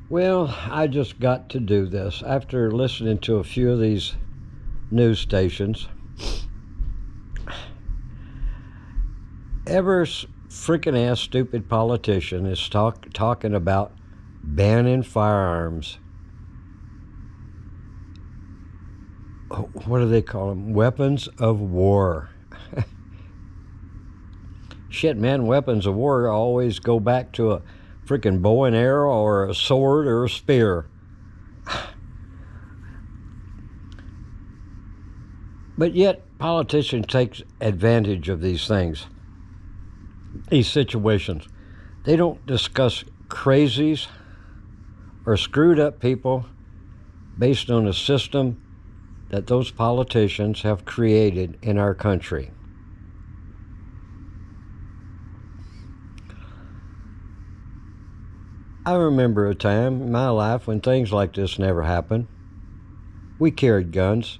Well, I just got to do this after listening to a few of these news stations. Ever freaking ass stupid politician is talking about banning firearms. What do they call them? Weapons of war. Shit, man, weapons of war always go back to a freaking bow and arrow or a sword or a spear. But yet, politicians take advantage of these things, these situations. They don't discuss crazies or screwed up people based on a system that those politicians have created in our country. I remember a time in my life when things like this never happened. We carried guns.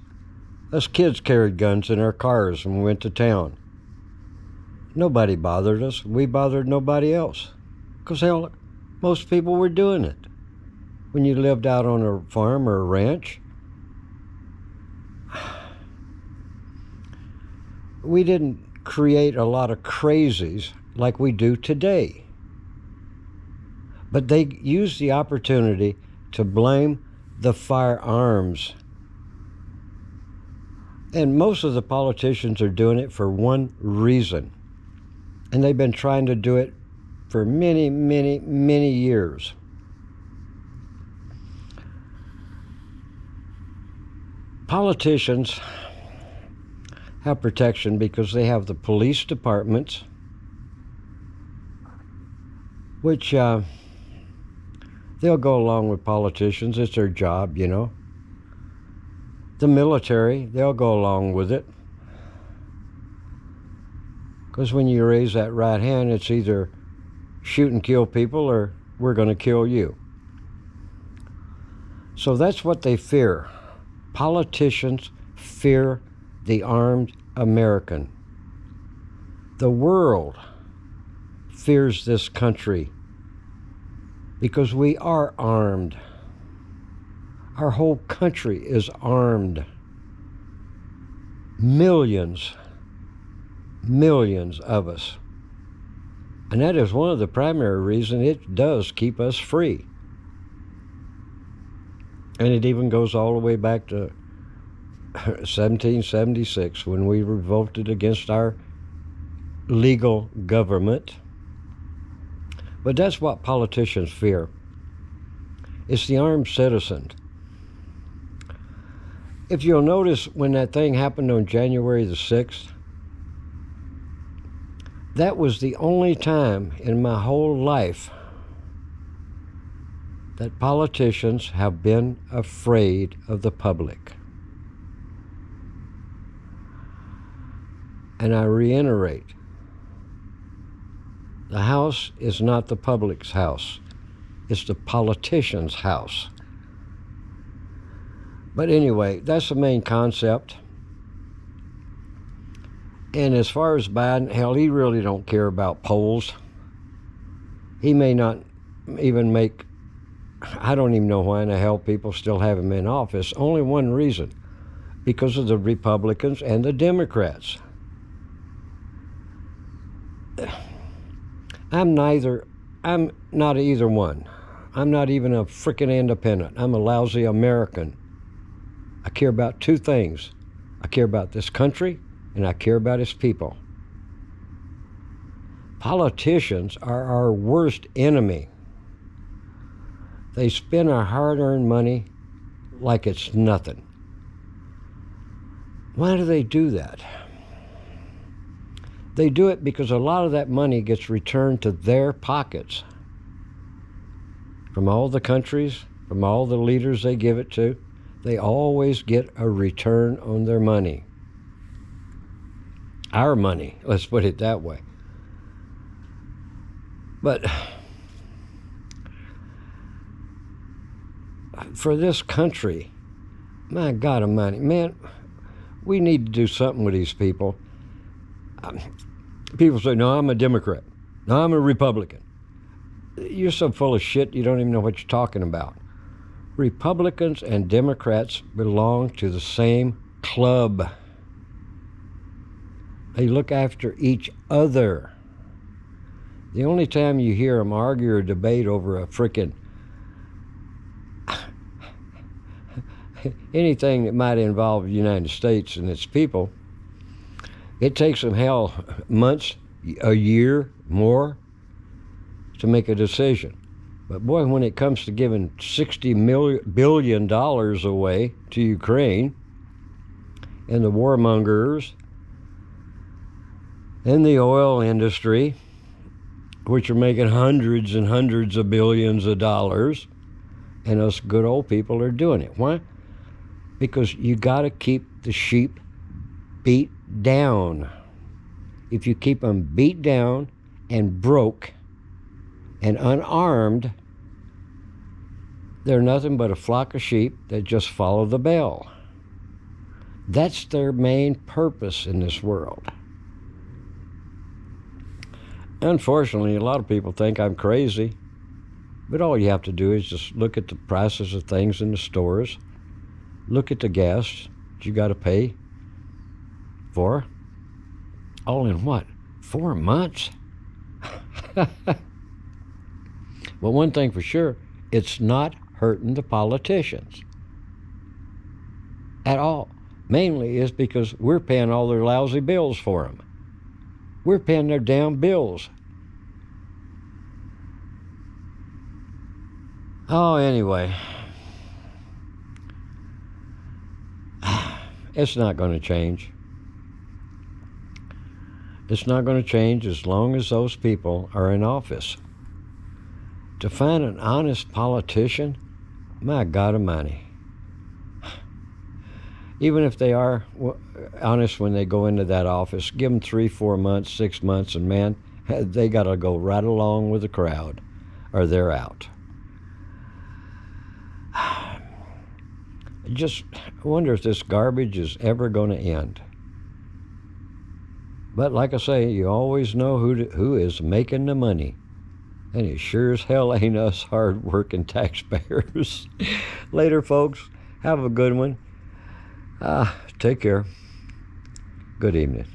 Us kids carried guns in our cars when we went to town. Nobody bothered us. We bothered nobody else. Because, hell, most people were doing it. When you lived out on a farm or a ranch, we didn't create a lot of crazies like we do today. But they used the opportunity to blame the firearms. And most of the politicians are doing it for one reason. And they've been trying to do it for many, many, many years. Politicians have protection because they have the police departments, which they'll go along with politicians. It's their job, you know. The military, they'll go along with it. Because when you raise that right hand, it's either shoot and kill people or we're going to kill you. So that's what they fear. Politicians fear the armed American. The world fears this country because we are armed. Our whole country is armed. Millions of us. And that is one of the primary reasons it does keep us free. And it even goes all the way back to 1776 when we revolted against our legal government. But that's what politicians fear. It's the armed citizen. If you'll notice, when that thing happened on January the 6th, that was the only time in my whole life that politicians have been afraid of the public. And I reiterate, the house is not the public's house. It's the politician's house. But anyway, that's the main concept. And as far as Biden, hell, he really don't care about polls. He may not even make, I don't even know why in the hell people still have him in office. Only one reason, because of the Republicans and the Democrats. I'm not either one. I'm not even a freaking independent. I'm a lousy American. I care about two things. I care about this country, and I care about its people. Politicians are our worst enemy. They spend our hard-earned money like it's nothing. Why do they do that? They do it because a lot of that money gets returned to their pockets from all the countries, from all the leaders they give it to. They always get a return on their money. Our money, let's put it that way. But for this country, my God almighty, man, we need to do something with these people. People say, no, I'm a Democrat. No, I'm a Republican. You're so full of shit you don't even know what you're talking about. Republicans and Democrats belong to the same club. They look after each other. The only time you hear them argue or debate over a frickin' anything that might involve the United States and its people, it takes them months, a year, more to make a decision. But boy, when it comes to giving $60 billion away to Ukraine and the warmongers and the oil industry, which are making hundreds and hundreds of billions of dollars, and us good old people are doing it. Why? Because you got to keep the sheep beat down. If you keep them beat down and broke and unarmed, they're nothing but a flock of sheep that just follow the bell. That's their main purpose in this world. Unfortunately, a lot of people think I'm crazy, but all you have to do is just look at the prices of things in the stores, look at the gas that you got to pay for, all in what, 4 months? Well, one thing for sure, it's not hurting the politicians at all. Mainly is because we're paying all their lousy bills for them. We're paying their damn bills. Oh, anyway. It's not going to change. It's not going to change as long as those people are in office. To find an honest politician, my God Almighty. Even if they are honest when they go into that office, give them 3, 4 months, 6 months, and man, they got to go right along with the crowd or they're out. I just wonder if this garbage is ever going to end. But like I say, you always know who is making the money. And it sure as hell ain't us hard-working taxpayers. Later, folks. Have a good one. Take care. Good evening.